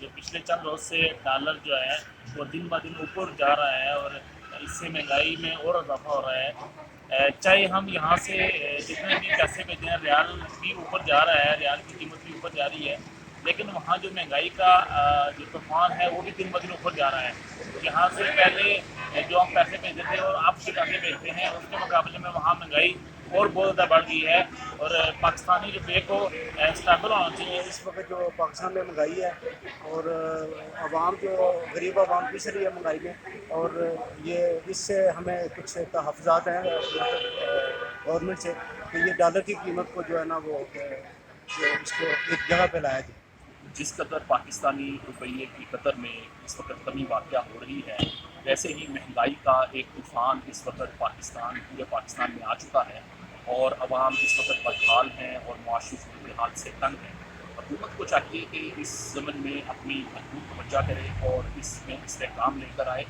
جو پچھلے چند روز سے ڈالر جو ہے وہ دن بہ دن اوپر جا رہا ہے اور اس سے مہنگائی میں اور اضافہ ہو رہا ہے۔ چاہے ہم یہاں سے جتنے بھی پیسے بھیجیں ریال بھی اوپر جا رہا ہے، ریال کی قیمت بھی اوپر جا رہی ہے، لیکن وہاں جو مہنگائی کا جو طوفان ہے وہ بھی دن بہ دن اوپر جا رہا ہے۔ یہاں سے پہلے جو ہم پیسے بھیجتے تھے اور اب جو پیسے بھیجتے ہیں اس کے مقابلے میں وہاں مہنگائی اور بہت زیادہ بڑھ گئی ہے، اور پاکستانی روپے کو اسٹیبل ہونا چاہیے۔ اس وقت جو پاکستان میں مہنگائی ہے اور عوام جو غریب عوام پس رہی ہے مہنگائی میں، اور یہ اس سے ہمیں کچھ تحفظات ہیں گورنمنٹ سے کہ یہ ڈالر کی قیمت کو جو ہے نا وہ اس کو ایک جگہ پہ لایا جائے۔ جس قدر پاکستانی روپیے کی قدر میں اس وقت کمی واقع ہو رہی ہے، ویسے ہی مہنگائی کا ایک طوفان اس وقت پورے پاکستان میں آ چکا ہے، اور عوام اس وقت بدحال ہیں اور معاشی صورتحال سے تنگ ہیں۔ حکومت کو چاہیے کہ اس ضمن میں اپنی محدود توجہ کرے اور اس میں استحکام لے کر آئے۔